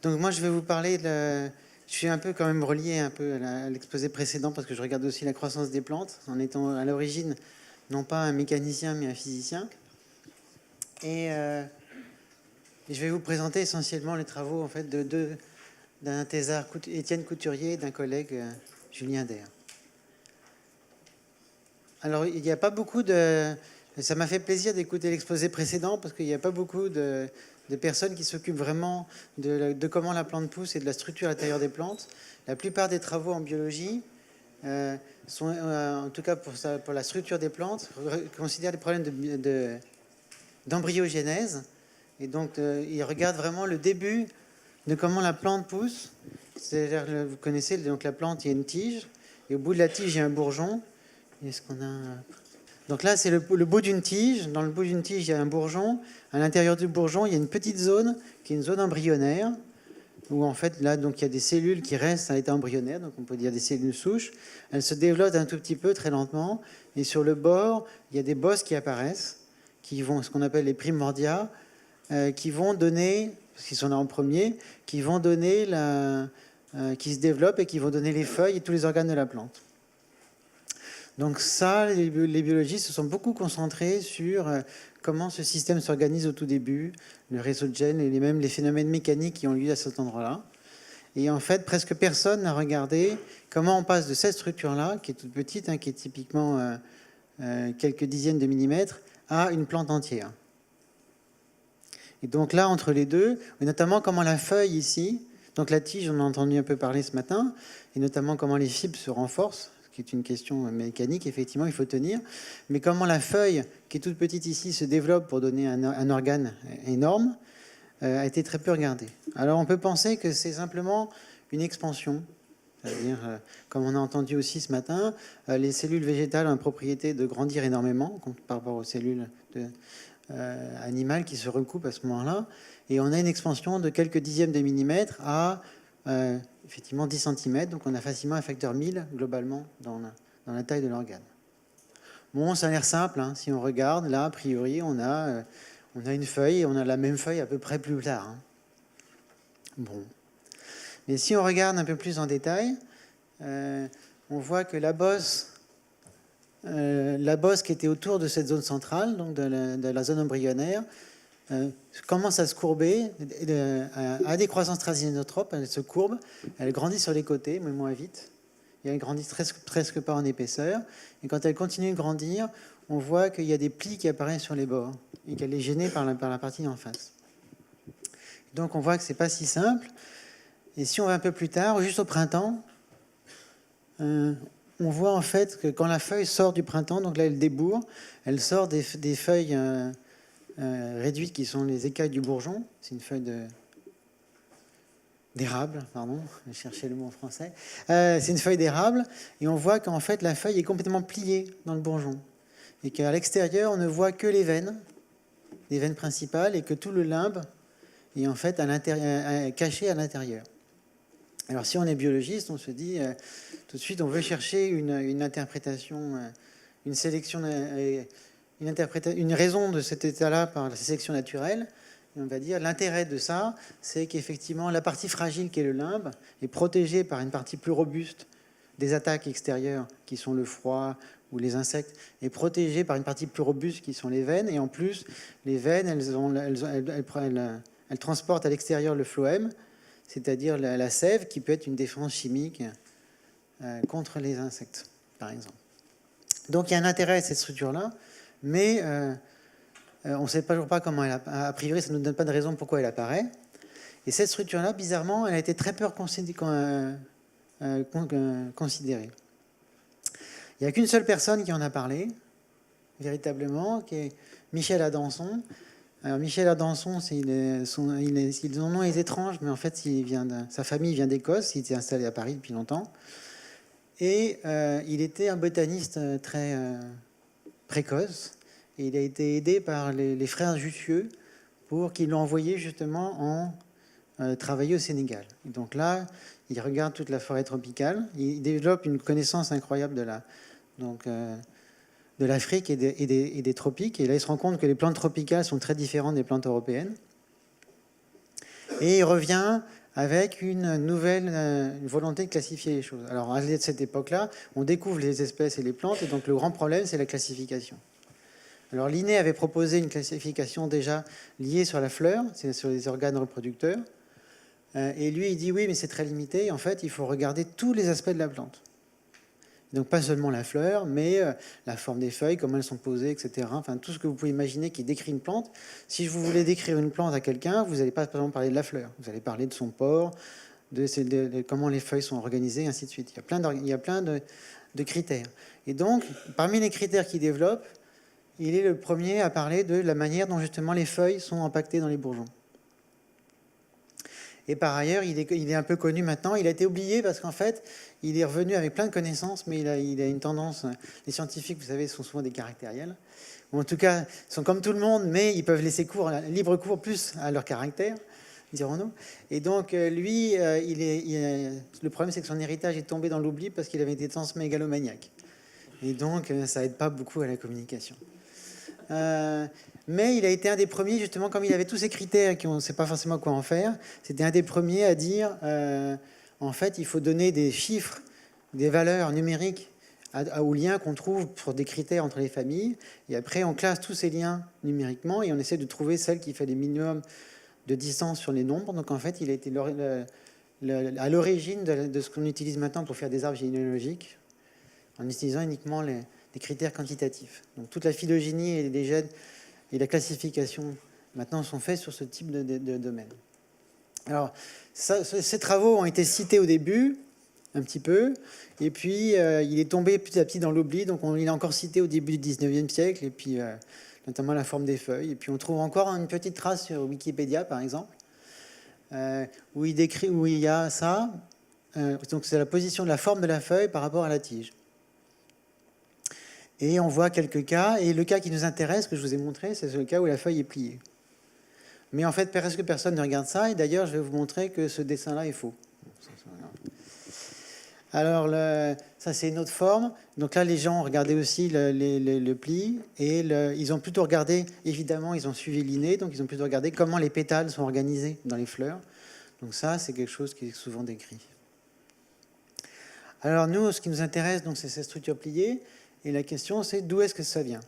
Donc moi, je vais vous parler de... Je suis un peu quand même relié un peu à l'exposé précédent parce que je regarde aussi la croissance des plantes en étant à l'origine non pas un mécanicien mais un physicien. Et je vais vous présenter essentiellement les travaux en fait d'un thésard Étienne Couturier et d'un collègue Julien Daire. Alors il n'y a pas beaucoup de... Ça m'a fait plaisir d'écouter l'exposé précédent parce qu'il n'y a pas beaucoup de personnes qui s'occupent vraiment de comment la plante pousse et de la structure intérieure des plantes. La plupart des travaux en biologie sont, en tout cas pour la structure des plantes, considèrent des problèmes d'embryogénèse. Et donc, ils regardent vraiment le début de comment la plante pousse. C'est-à-dire, vous connaissez, donc la plante, il y a une tige, et au bout de la tige, il y a un bourgeon. Est-ce qu'on a... Donc là, c'est le bout d'une tige. Dans le bout d'une tige, il y a un bourgeon. À l'intérieur du bourgeon, il y a une petite zone qui est une zone embryonnaire, où en fait, là, donc, il y a des cellules qui restent à l'état embryonnaire, donc on peut dire des cellules souches. Elles se développent un tout petit peu, très lentement, et sur le bord, il y a des bosses qui apparaissent, qui vont, ce qu'on appelle les primordia, qui vont donner, parce qu'ils sont là en premier, qui vont donner qui se développent et qui vont donner les feuilles et tous les organes de la plante. Donc ça, les biologistes se sont beaucoup concentrés sur comment ce système s'organise au tout début, le réseau de gènes et même les phénomènes mécaniques qui ont lieu à cet endroit-là. Et en fait, presque personne n'a regardé comment on passe de cette structure-là, qui est toute petite, hein, qui est typiquement quelques dizaines de millimètres, à une plante entière. Et donc là, entre les deux, et notamment comment la feuille ici, donc la tige, on a entendu un peu parler ce matin, et notamment comment les fibres se renforcent, ce qui est une question mécanique, effectivement, il faut tenir, mais comment la feuille, qui est toute petite ici, se développe pour donner un organe énorme, a été très peu regardée. Alors on peut penser que c'est simplement une expansion, c'est-à-dire, comme on a entendu aussi ce matin, les cellules végétales ont la propriété de grandir énormément par rapport aux cellules animales qui se recoupent à ce moment-là. Et on a une expansion de quelques dixièmes de millimètres à effectivement 10 cm. Donc on a facilement un facteur 1000 globalement dans la taille de l'organe. Bon, ça a l'air simple. Hein. Si on regarde, là, a priori, on a une feuille et on a la même feuille à peu près plus tard. Hein. Bon. Mais si on regarde un peu plus en détail, on voit que la bosse qui était autour de cette zone centrale, donc de la zone embryonnaire, commence à se courber, à des croissances transinotropes, elle se courbe, elle grandit sur les côtés, mais moins vite, et elle grandit presque pas en épaisseur. Et quand elle continue de grandir, on voit qu'il y a des plis qui apparaissent sur les bords, et qu'elle est gênée par la partie en face. Donc on voit que c'est pas si simple. Et si on va un peu plus tard, juste au printemps, on voit en fait que quand la feuille sort du printemps, donc là elle débourre, elle sort des feuilles réduites qui sont les écailles du bourgeon. C'est une feuille d'érable, pardon, je cherchais le mot en français. C'est une feuille d'érable et on voit qu'en fait la feuille est complètement pliée dans le bourgeon et qu'à l'extérieur on ne voit que les veines principales et que tout le limbe est en fait caché à l'intérieur. Alors si on est biologiste, on se dit tout de suite on veut chercher une interprétation, une sélection, une raison de cet état-là par la sélection naturelle. Et on va dire l'intérêt de ça, c'est qu'effectivement la partie fragile qui est le limbe est protégée par une partie plus robuste des attaques extérieures qui sont le froid ou les insectes, est protégée par une partie plus robuste qui sont les veines. Et en plus, les veines, elles transportent à l'extérieur le phloème, c'est-à-dire la sève qui peut être une défense chimique contre les insectes, par exemple. Donc il y a un intérêt à cette structure-là, mais on ne sait toujours pas comment elle apparaît. A priori, ça ne nous donne pas de raison pourquoi elle apparaît. Et cette structure-là, bizarrement, elle a été très peu considérée. Il n'y a qu'une seule personne qui en a parlé, véritablement, qui est Michel Adanson. Alors Michel Adanson, son nom est étrange, mais en fait, sa famille vient d'Écosse, il était installé à Paris depuis longtemps. Et il était un botaniste très précoce. Et il a été aidé par les frères Jussieu pour qu'ils l'ont envoyé justement travailler au Sénégal. Et donc là, il regarde toute la forêt tropicale. Il développe une connaissance incroyable de l'Afrique et des tropiques. Et là, il se rend compte que les plantes tropicales sont très différentes des plantes européennes. Et il revient avec une nouvelle une volonté de classifier les choses. Alors, à cette époque-là, on découvre les espèces et les plantes, et donc le grand problème, c'est la classification. Alors, Linné avait proposé une classification déjà liée sur la fleur, c'est sur les organes reproducteurs, et lui, il dit oui, mais c'est très limité. En fait, il faut regarder tous les aspects de la plante. Donc, pas seulement la fleur, mais la forme des feuilles, comment elles sont posées, etc. Enfin, tout ce que vous pouvez imaginer qui décrit une plante. Si vous voulez décrire une plante à quelqu'un, vous n'allez pas, par exemple, parler de la fleur. Vous allez parler de son port, de comment les feuilles sont organisées, ainsi de suite. Il y a plein de critères. Et donc, parmi les critères qu'il développe, il est le premier à parler de la manière dont justement les feuilles sont impactées dans les bourgeons. Et par ailleurs, il est un peu connu maintenant. Il a été oublié parce qu'en fait, il est revenu avec plein de connaissances, mais il a une tendance. Les scientifiques, vous savez, sont souvent des caractériels. Ou en tout cas, sont comme tout le monde, mais ils peuvent laisser libre cours plus à leur caractère, dirons-nous. Et donc, lui, le problème, c'est que son héritage est tombé dans l'oubli parce qu'il avait des tendances mégalomaniaques. Et donc, ça aide pas beaucoup à la communication. Mais il a été un des premiers, justement, comme il avait tous ces critères qu'on ne sait pas forcément quoi en faire, c'était un des premiers à dire, en fait, il faut donner des chiffres, des valeurs numériques aux liens qu'on trouve pour des critères entre les familles. Et après, on classe tous ces liens numériquement et on essaie de trouver celle qui fait les minimums de distance sur les nombres. Donc, en fait, il a été à l'origine de ce qu'on utilise maintenant pour faire des arbres généalogiques, en utilisant uniquement des critères quantitatifs. Donc, toute la phylogénie et les gènes et la classification maintenant sont faits sur ce type de domaine. Alors, ces travaux ont été cités au début, un petit peu, et puis il est tombé petit à petit dans l'oubli, donc il est encore cité au début du 19e siècle, et puis notamment la forme des feuilles. Et puis on trouve encore une petite trace sur Wikipédia, par exemple, où il y a ça. Donc c'est la position de la forme de la feuille par rapport à la tige. Et on voit quelques cas, et le cas qui nous intéresse, que je vous ai montré, c'est le cas où la feuille est pliée. Mais en fait, presque personne ne regarde ça, et d'ailleurs, je vais vous montrer que ce dessin-là est faux. Alors, ça, c'est une autre forme. Donc là, les gens ont regardé aussi le pli, et ils ont plutôt regardé, évidemment, ils ont suivi Linné, donc ils ont plutôt regardé comment les pétales sont organisés dans les fleurs. Donc ça, c'est quelque chose qui est souvent décrit. Alors nous, ce qui nous intéresse, donc, c'est cette structure pliée. Et la question, c'est d'où est-ce que ça vient?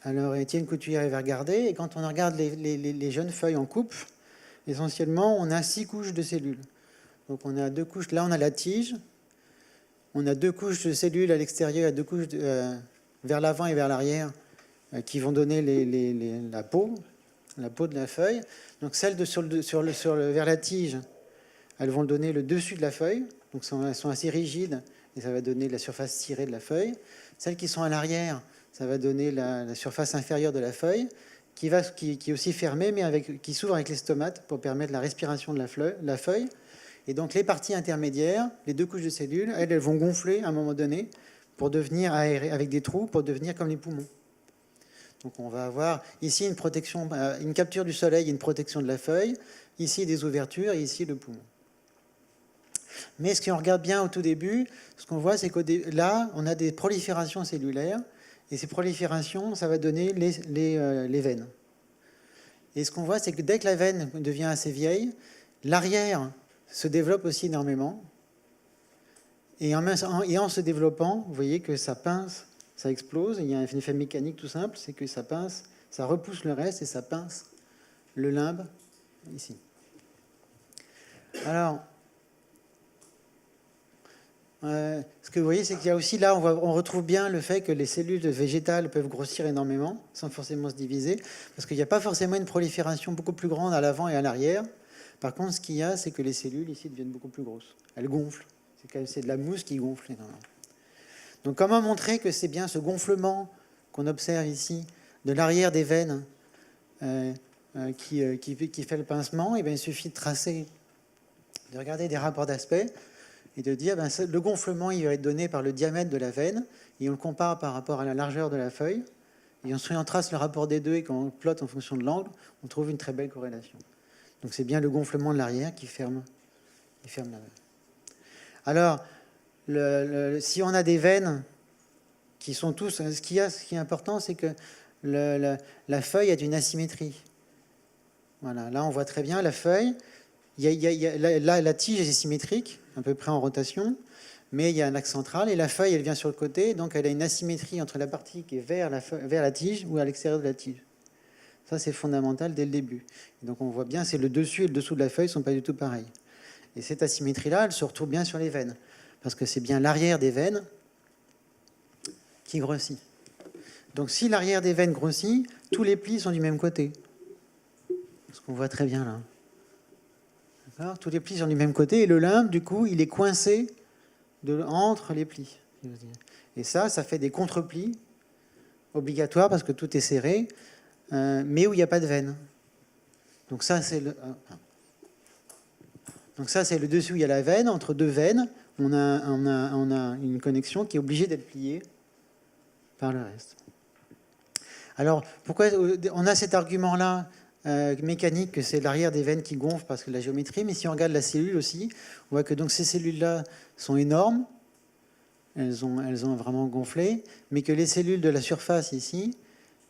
Alors, Étienne Couturier avait regardé, et quand on regarde les jeunes feuilles en coupe, essentiellement, on a 6 couches de cellules. Donc, on a 2 couches. Là, on a la tige. On a 2 couches de cellules à l'extérieur, 2 couches vers l'avant et vers l'arrière, qui vont donner la peau de la feuille. Donc, celles vers la tige, elles vont donner le dessus de la feuille. Donc, elles sont assez rigides. Et ça va donner la surface cirée de la feuille. Celles qui sont à l'arrière, ça va donner la surface inférieure de la feuille, qui est aussi fermée, mais qui s'ouvre avec les stomates pour permettre la respiration de la feuille. Et donc les parties intermédiaires, les 2 couches de cellules, elles vont gonfler à un moment donné pour devenir aérées, avec des trous, pour devenir comme les poumons. Donc on va avoir ici une protection, une capture du soleil, une protection de la feuille, ici des ouvertures et ici le poumon. Mais ce qu'on regarde bien au tout début, ce qu'on voit, c'est que là, on a des proliférations cellulaires, et ces proliférations, ça va donner les veines. Et ce qu'on voit, c'est que dès que la veine devient assez vieille, l'arrière se développe aussi énormément. Et en se développant, vous voyez que ça pince, ça explose. Il y a un effet mécanique tout simple, c'est que ça pince, ça repousse le reste et ça pince le limbe ici. Alors, ce que vous voyez, c'est qu'il y a aussi là, on retrouve bien le fait que les cellules végétales peuvent grossir énormément, sans forcément se diviser, parce qu'il n'y a pas forcément une prolifération beaucoup plus grande à l'avant et à l'arrière. Par contre, ce qu'il y a, c'est que les cellules ici deviennent beaucoup plus grosses. Elles gonflent. C'est de la mousse qui gonfle énormément. Donc, comment montrer que c'est bien ce gonflement qu'on observe ici de l'arrière des veines qui fait le pincement? Et bien, il suffit de tracer, de regarder des rapports d'aspect et de dire le gonflement il va être donné par le diamètre de la veine, et on le compare par rapport à la largeur de la feuille, et ensuite on trace le rapport des deux, et quand on plotte en fonction de l'angle, on trouve une très belle corrélation. Donc c'est bien le gonflement de l'arrière qui ferme la veine. Alors, si on a des veines qui sont tous... Ce qui est important, c'est que la feuille a une asymétrie. Voilà, là on voit très bien la feuille. Là, la tige est symétrique, à peu près en rotation, mais il y a un axe central et la feuille, elle vient sur le côté, donc elle a une asymétrie entre la partie qui est vers la tige ou à l'extérieur de la tige. Ça, c'est fondamental dès le début. Et donc on voit bien, c'est le dessus et le dessous de la feuille ne sont pas du tout pareils. Et cette asymétrie-là, elle se retrouve bien sur les veines, parce que c'est bien l'arrière des veines qui grossit. Donc si l'arrière des veines grossit, tous les plis sont du même côté. Ce qu'on voit très bien là. D'accord ? Tous les plis sont du même côté et le limbe, du coup, il est coincé entre les plis. Et ça fait des contre-plis obligatoires parce que tout est serré, mais où il n'y a pas de veine. Donc ça, c'est le dessus où il y a la veine. Entre deux veines, on a une connexion qui est obligée d'être pliée par le reste. Alors, pourquoi on a cet argument-là mécanique que c'est l'arrière des veines qui gonfle parce que la géométrie, mais si on regarde la cellule aussi, on voit que donc ces cellules-là sont énormes, elles ont vraiment gonflé, mais que les cellules de la surface ici,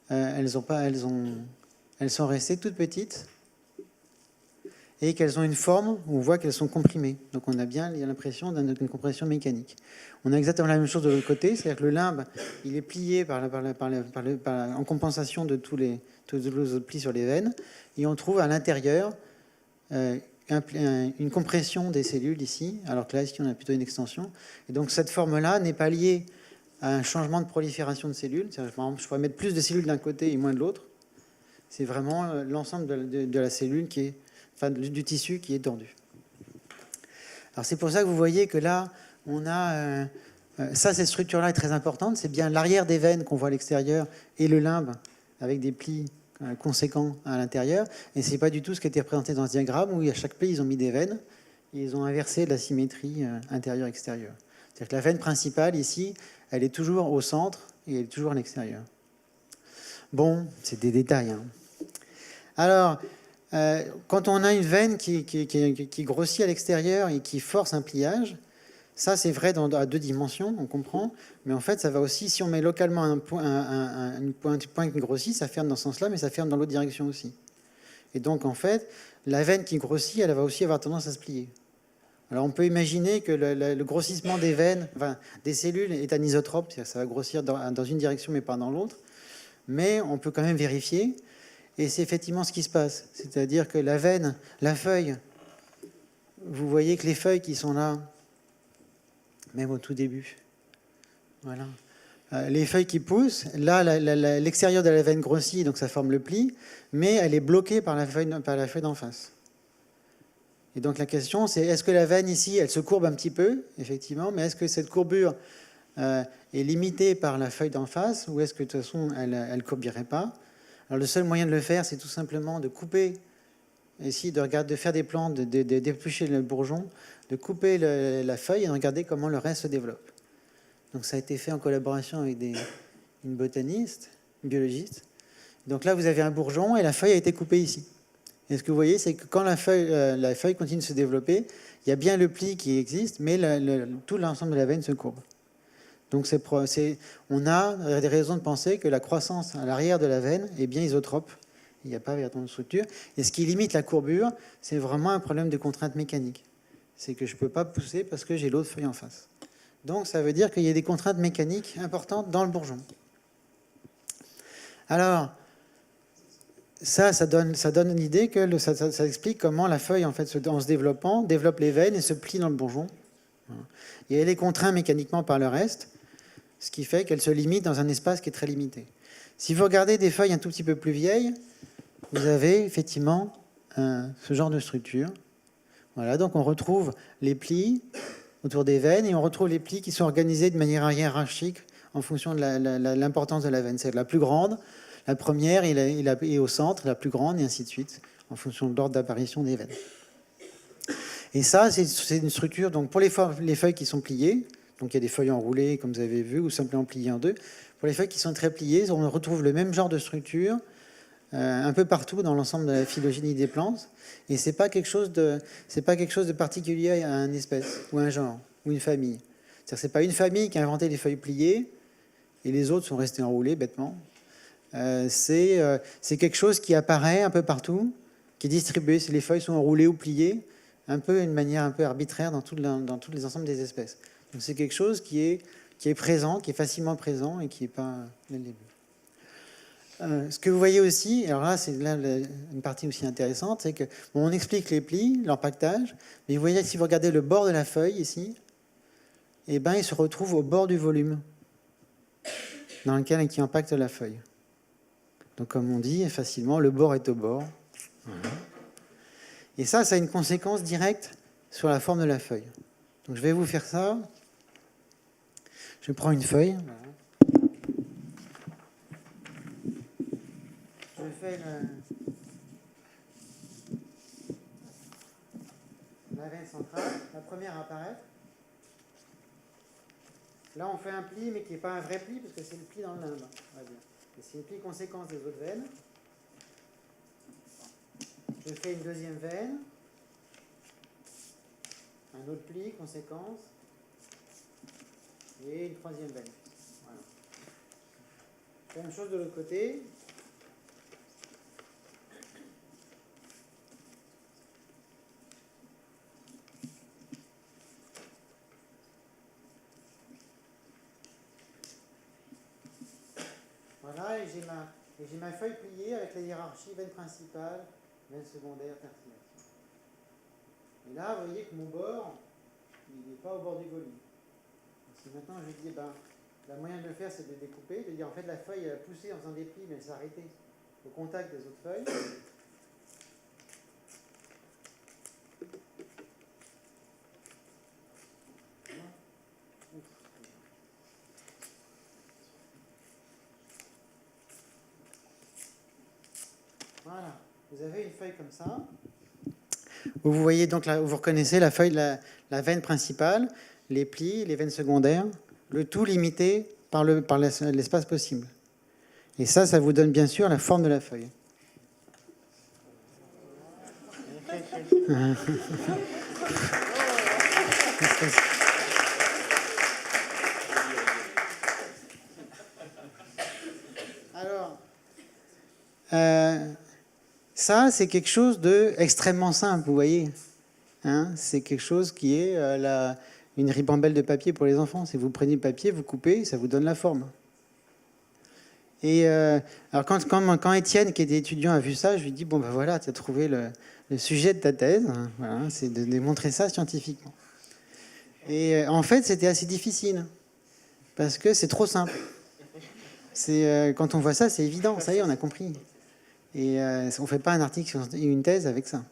elles sont restées toutes petites et qu'elles ont une forme où on voit qu'elles sont comprimées. Donc on a bien l'impression d'une compression mécanique. On a exactement la même chose de l'autre côté, c'est-à-dire que le limbe, il est plié en compensation de tous les autres plis sur les veines, et on trouve à l'intérieur une compression des cellules ici, alors que là, ici, on a plutôt une extension. Et donc cette forme-là n'est pas liée à un changement de prolifération de cellules. Par exemple, je pourrais mettre plus de cellules d'un côté et moins de l'autre. C'est vraiment l'ensemble de la cellule qui est, enfin, du tissu qui est tendu. Alors c'est pour ça que vous voyez que là, on a cette structure-là est très importante. C'est bien l'arrière des veines qu'on voit à l'extérieur et le limbe avec des plis conséquents à l'intérieur. Et c'est pas du tout ce qui a été représenté dans ce diagramme où à chaque pli ils ont mis des veines et ils ont inversé la symétrie intérieure-extérieure. C'est-à-dire que la veine principale ici, elle est toujours au centre et elle est toujours à l'extérieur. Bon, c'est des détails. Hein. Alors, quand on a une veine qui grossit à l'extérieur et qui force un pliage, ça c'est vrai à deux dimensions, on comprend, mais en fait ça va aussi, si on met localement un point qui grossit, ça ferme dans ce sens-là, mais ça ferme dans l'autre direction aussi. Et donc en fait, la veine qui grossit, elle va aussi avoir tendance à se plier. Alors on peut imaginer que le grossissement des veines, enfin, des cellules est anisotrope, c'est-à-dire que ça va grossir dans une direction mais pas dans l'autre, mais on peut quand même vérifier. Et c'est effectivement ce qui se passe. C'est-à-dire que la veine, la feuille, vous voyez que les feuilles qui sont là, même au tout début, voilà. Les feuilles qui poussent, là, l'extérieur de la veine grossit, donc ça forme le pli, mais elle est bloquée par la feuille d'en face. Et donc la question, c'est est-ce que la veine ici, elle se courbe un petit peu, effectivement, mais est-ce que cette courbure est limitée par la feuille d'en face, ou est-ce que de toute façon, elle ne courbirait pas ? Alors le seul moyen de le faire, c'est tout simplement de couper, ici, de faire des plans, d'éplucher le bourgeon, de couper la feuille et de regarder comment le reste se développe. Donc ça a été fait en collaboration avec une botaniste, une biologiste. Donc là, vous avez un bourgeon et la feuille a été coupée ici. Et ce que vous voyez, c'est que quand la feuille continue de se développer, il y a bien le pli qui existe, mais tout l'ensemble de la veine se courbe. Donc on a des raisons de penser que la croissance à l'arrière de la veine est bien isotrope. Il n'y a pas véritablement de structure. Et ce qui limite la courbure, c'est vraiment un problème de contrainte mécanique. C'est que je ne peux pas pousser parce que j'ai l'autre feuille en face. Donc ça veut dire qu'il y a des contraintes mécaniques importantes dans le bourgeon. Alors, ça donne une idée que ça explique comment la feuille, en fait, en se développant, développe les veines et se plie dans le bourgeon. Et elle est contrainte mécaniquement par le reste, ce qui fait qu'elle se limite dans un espace qui est très limité. Si vous regardez des feuilles un tout petit peu plus vieilles, vous avez effectivement ce genre de structure. Voilà, donc on retrouve les plis autour des veines et on retrouve les plis qui sont organisés de manière hiérarchique en fonction de l'importance de la veine. C'est la plus grande, la première est au centre, la plus grande, et ainsi de suite, en fonction de l'ordre d'apparition des veines. Et ça, c'est une structure, donc pour les feuilles qui sont pliées, donc il y a des feuilles enroulées, comme vous avez vu, ou simplement pliées en deux. Pour les feuilles qui sont très pliées, on retrouve le même genre de structure un peu partout dans l'ensemble de la phylogénie des plantes. Et c'est pas quelque chose de particulier à une espèce, ou un genre, ou une famille. C'est-à-dire que c'est pas une famille qui a inventé les feuilles pliées, et les autres sont restés enroulées bêtement. C'est quelque chose qui apparaît un peu partout, qui est distribué. Les feuilles sont enroulées ou pliées, un peu une manière un peu arbitraire dans tous les ensembles des espèces. Donc c'est quelque chose qui est présent, qui est facilement présent et qui n'est pas dès le début. Ce que vous voyez aussi, alors là c'est une partie aussi intéressante, c'est que on explique les plis, l'empaquetage, mais vous voyez si vous regardez le bord de la feuille ici, eh ben, il se retrouve au bord du volume dans lequel qui impacte la feuille. Donc comme on dit facilement, le bord est au bord. Voilà. Et ça a une conséquence directe sur la forme de la feuille. Donc je vais vous faire ça. Je prends une feuille. Voilà. Je fais la veine centrale, la première à apparaître. Là, on fait un pli, mais qui n'est pas un vrai pli, parce que c'est le pli dans le limbe. C'est une pli conséquence des autres veines. Je fais une deuxième veine. Un autre pli, conséquence. Et une troisième veine. Voilà. Même chose de l'autre côté. Voilà, et j'ai ma feuille pliée avec la hiérarchie veine principale, veine secondaire, tertiaire. Et là, vous voyez que mon bord, il n'est pas au bord du volume. Si maintenant je dis, la moyen de le faire, c'est de découper, de dire en fait la feuille elle a poussé en faisant des plis, mais elle s'est arrêtée au contact des autres feuilles. Voilà, vous avez une feuille comme ça. Vous voyez donc là, vous reconnaissez la feuille, la veine principale, les plis, les veines secondaires, le tout limité par l'espace possible. Et ça vous donne bien sûr la forme de la feuille. Alors, ça, c'est quelque chose d'extrêmement simple, vous voyez. Hein, c'est quelque chose qui est une ribambelle de papier pour les enfants. Si vous prenez le papier, vous coupez, ça vous donne la forme. Et alors quand Étienne, qui était étudiant, a vu ça, je lui ai dit, bon ben voilà, tu as trouvé le sujet de ta thèse. Hein, voilà, c'est de démontrer ça scientifiquement. Et en fait, c'était assez difficile, parce que c'est trop simple. Quand on voit ça, c'est évident, ça y est, on a compris. Et on ne fait pas un article sur une thèse avec ça.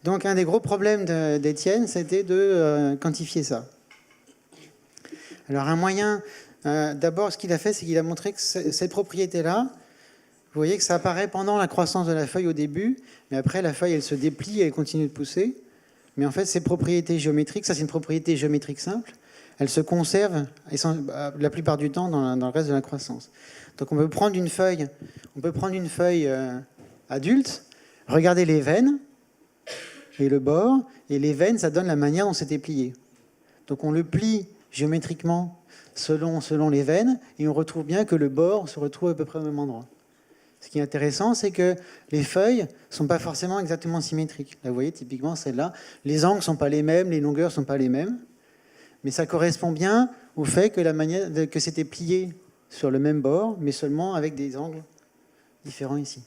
Donc un des gros problèmes d'Étienne, c'était de quantifier ça. Alors un moyen, d'abord ce qu'il a fait, c'est qu'il a montré que cette propriété-là, vous voyez que ça apparaît pendant la croissance de la feuille au début, mais après la feuille elle se déplie et elle continue de pousser. Mais en fait ces propriétés géométriques, ça c'est une propriété géométrique simple, elle se conserve la plupart du temps dans le reste de la croissance. Donc on peut prendre une feuille, adulte, regarder les veines et le bord, et les veines, ça donne la manière dont c'était plié. Donc on le plie géométriquement selon les veines, et on retrouve bien que le bord se retrouve à peu près au même endroit. Ce qui est intéressant, c'est que les feuilles ne sont pas forcément exactement symétriques. Là, vous voyez, typiquement, celle-là, les angles ne sont pas les mêmes, les longueurs ne sont pas les mêmes, mais ça correspond bien au fait que c'était plié sur le même bord, mais seulement avec des angles différents ici.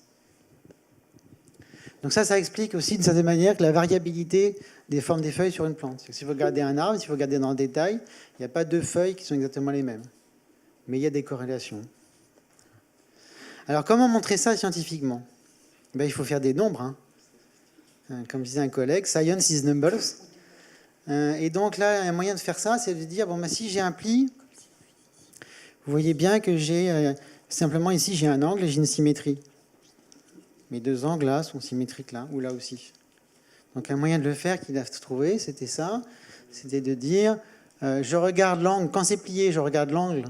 Donc ça explique aussi d'une certaine manière que la variabilité des formes des feuilles sur une plante. Si vous regardez un arbre, si vous regardez dans le détail, il n'y a pas deux feuilles qui sont exactement les mêmes. Mais il y a des corrélations. Alors comment montrer ça scientifiquement ? Il faut faire des nombres. Hein. Comme disait un collègue, science is numbers. Et donc là, un moyen de faire ça, c'est de dire, si j'ai un pli, vous voyez bien que j'ai, simplement ici, j'ai un angle et j'ai une symétrie. Mes deux angles là sont symétriques là, ou là aussi. Donc un moyen de le faire qu'il a trouvé, c'était ça. C'était de dire, je regarde l'angle, quand c'est plié, je regarde l'angle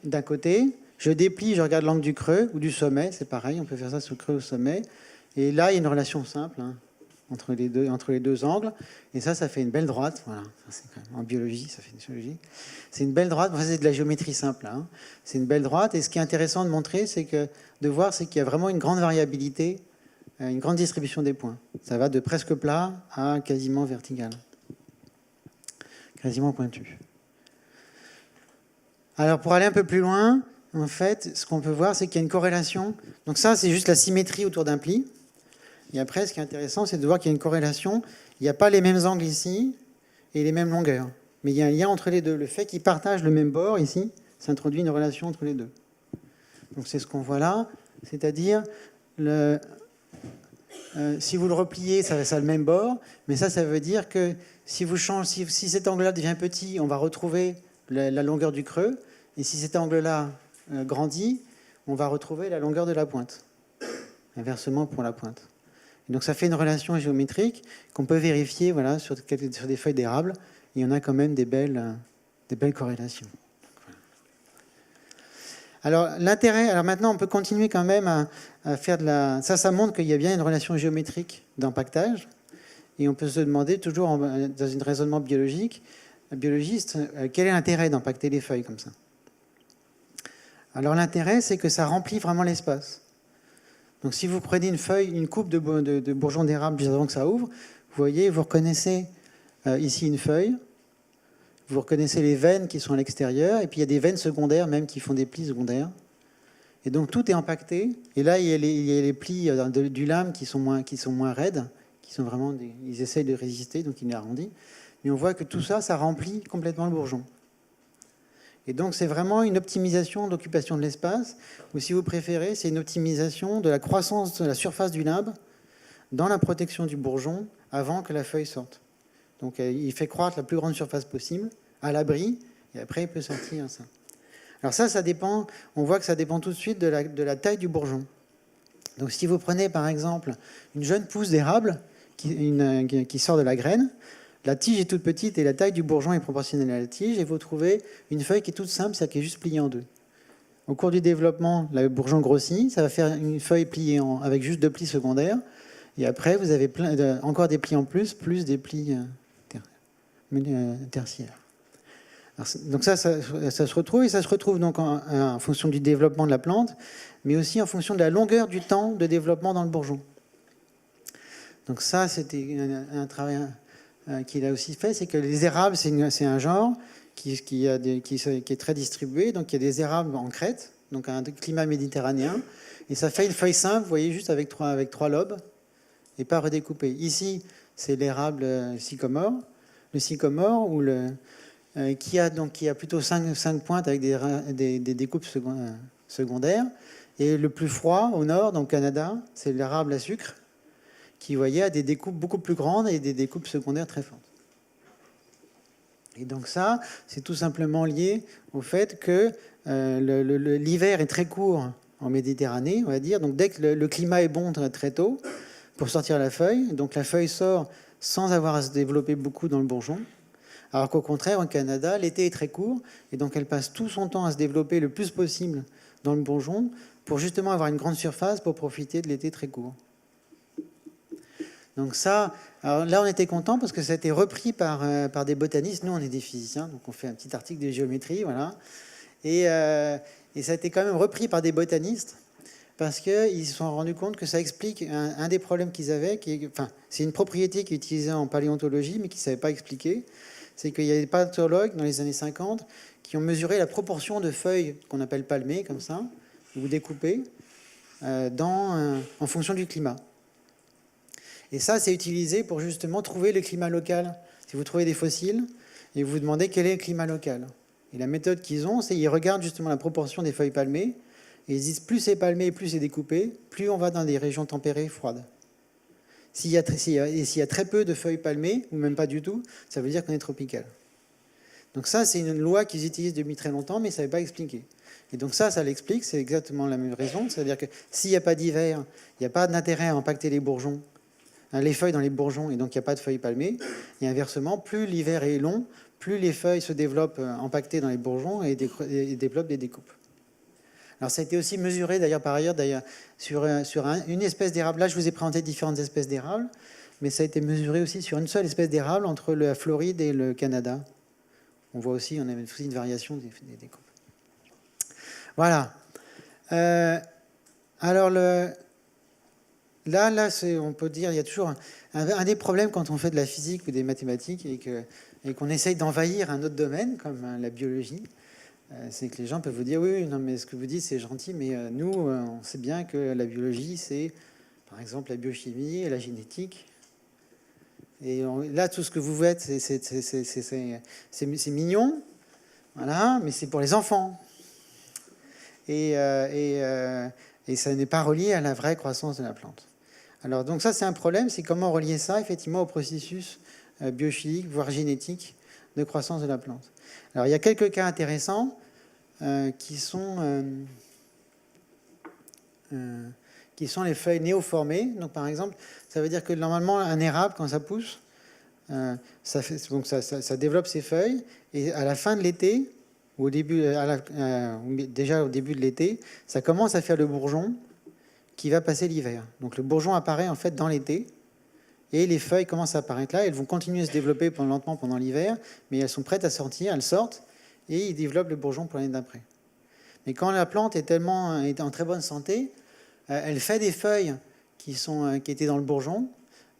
d'un côté, je déplie, je regarde l'angle du creux ou du sommet, c'est pareil, on peut faire ça sur le creux ou le sommet. Et là, il y a une relation simple entre les deux angles. Et ça fait une belle droite. Voilà, ça, c'est quand même, en biologie, ça fait une biologie. C'est une belle droite, c'est de la géométrie simple. Hein. C'est une belle droite. Et ce qui est intéressant de montrer, de voir, c'est qu'il y a vraiment une grande variabilité une grande distribution des points. Ça va de presque plat à quasiment vertical, quasiment pointu. Alors pour aller un peu plus loin, en fait, ce qu'on peut voir, c'est qu'il y a une corrélation. Donc ça, c'est juste la symétrie autour d'un pli. Et après, ce qui est intéressant, c'est de voir qu'il y a une corrélation. Il n'y a pas les mêmes angles ici et les mêmes longueurs. Mais il y a un lien entre les deux. Le fait qu'ils partagent le même bord ici, ça introduit une relation entre les deux. Donc c'est ce qu'on voit là. C'est-à-dire, si vous le repliez, ça a le même bord. Mais ça veut dire que si vous changez, si cet angle-là devient petit, on va retrouver la longueur du creux. Et si cet angle-là grandit, on va retrouver la longueur de la pointe. Inversement pour la pointe. Et donc ça fait une relation géométrique qu'on peut vérifier voilà, sur des feuilles d'érable. Il y en a quand même des belles corrélations. Alors l'intérêt, alors maintenant on peut continuer quand même à faire de la... Ça montre qu'il y a bien une relation géométrique d'impactage. Et on peut se demander toujours dans un raisonnement biologiste, quel est l'intérêt d'impacter les feuilles comme ça? Alors l'intérêt, c'est que ça remplit vraiment l'espace. Donc si vous prenez une feuille, une coupe de bourgeons d'érable juste avant que ça ouvre, vous voyez, vous reconnaissez ici une feuille, vous reconnaissez les veines qui sont à l'extérieur, et puis il y a des veines secondaires même qui font des plis secondaires. Et donc tout est impacté. Et là, il y a les plis du lame qui sont moins raides, qui sont vraiment ils essayent de résister, donc il est arrondi. Mais on voit que tout ça, ça remplit complètement le bourgeon. Et donc c'est vraiment une optimisation d'occupation de l'espace, ou si vous préférez, c'est une optimisation de la croissance de la surface du limbe dans la protection du bourgeon avant que la feuille sorte. Donc il fait croître la plus grande surface possible, à l'abri, et après il peut sortir ça. Alors ça dépend, on voit que ça dépend tout de suite de la taille du bourgeon. Donc si vous prenez par exemple une jeune pousse d'érable qui sort de la graine, la tige est toute petite et la taille du bourgeon est proportionnelle à la tige, et vous trouvez une feuille qui est toute simple, c'est-à-dire qui est juste pliée en deux. Au cours du développement, le bourgeon grossit, ça va faire une feuille pliée avec juste 2 plis secondaires, et après vous avez encore des plis en plus des plis tertiaires. Alors, donc ça se retrouve, et ça se retrouve donc en fonction du développement de la plante, mais aussi en fonction de la longueur du temps de développement dans le bourgeon. Donc ça, c'était un travail qu'il a aussi fait, c'est que les érables, c'est un genre qui est très distribué. Donc il y a des érables en crête, donc un climat méditerranéen, et ça fait une feuille simple, vous voyez, juste avec trois lobes, et pas redécoupé. Ici, c'est l'érable sycomore, le sycomore qui a plutôt 5 pointes avec des découpes secondaires. Et le plus froid, au nord, donc Canada, c'est l'érable à sucre, qui, vous voyez, a des découpes beaucoup plus grandes et des découpes secondaires très fortes. Et donc ça, c'est tout simplement lié au fait que l'hiver est très court en Méditerranée, on va dire. Donc dès que le climat est bon très tôt pour sortir la feuille, donc la feuille sort sans avoir à se développer beaucoup dans le bourgeon. Alors qu'au contraire, au Canada, l'été est très court, et donc elle passe tout son temps à se développer le plus possible dans le bourgeon pour justement avoir une grande surface pour profiter de l'été très court. Donc ça, alors là on était content parce que ça a été repris par des botanistes. Nous on est des physiciens, donc on fait un petit article de géométrie, voilà. Et ça a été quand même repris par des botanistes parce qu'ils se sont rendus compte que ça explique un des problèmes qu'ils avaient. C'est une propriété qui est utilisée en paléontologie mais qui ne savaient pas expliquer. C'est qu'il y a des paléontologues dans les années 50 qui ont mesuré la proportion de feuilles qu'on appelle palmées, comme ça, ou découpées, en fonction du climat. Et ça, c'est utilisé pour justement trouver le climat local. Si vous trouvez des fossiles, et vous vous demandez quel est le climat local. Et la méthode qu'ils ont, c'est qu'ils regardent justement la proportion des feuilles palmées, et ils disent plus c'est palmé, plus c'est découpé, plus on va dans des régions tempérées, froides. S'il y a très peu de feuilles palmées, ou même pas du tout, ça veut dire qu'on est tropical. Donc ça, c'est une loi qu'ils utilisent depuis très longtemps, mais ils ne savaient pas expliquer. Et donc ça l'explique, c'est exactement la même raison. C'est-à-dire que s'il n'y a pas d'hiver, il n'y a pas d'intérêt à impacter les bourgeons, les feuilles dans les bourgeons, et donc il n'y a pas de feuilles palmées. Et inversement, plus l'hiver est long, plus les feuilles se développent impactées dans les bourgeons et développent des découpes. Alors ça a été aussi mesuré par ailleurs sur une espèce d'érable. Là, je vous ai présenté différentes espèces d'érable, mais ça a été mesuré aussi sur une seule espèce d'érable entre la Floride et le Canada. On voit aussi, on a aussi une variation des découpes. Voilà. Alors Là, on peut dire, il y a toujours un des problèmes quand on fait de la physique ou des mathématiques et qu'on essaye d'envahir un autre domaine, comme la biologie, c'est que les gens peuvent vous dire, oui, non, mais ce que vous dites, c'est gentil, mais nous, on sait bien que la biologie, c'est, par exemple, la biochimie et la génétique. Et là, tout ce que vous faites, c'est mignon, voilà, mais c'est pour les enfants. Et ça n'est pas relié à la vraie croissance de la plante. Alors, donc ça, c'est un problème, c'est comment relier ça, effectivement, au processus biochimique, voire génétique, de croissance de la plante. Alors, il y a quelques cas intéressants qui sont les feuilles néoformées. Donc, par exemple, ça veut dire que normalement, un érable, quand ça pousse, ça développe ses feuilles, et à la fin de l'été, ou au début, déjà au début de l'été, ça commence à faire le bourgeon qui va passer l'hiver. Donc le bourgeon apparaît en fait dans l'été, et les feuilles commencent à apparaître là. Elles vont continuer à se développer lentement pendant l'hiver, mais elles sont prêtes à sortir, elles sortent, et ils développent le bourgeon pour l'année d'après. Mais quand la plante est en très bonne santé, elle fait des feuilles qui étaient dans le bourgeon,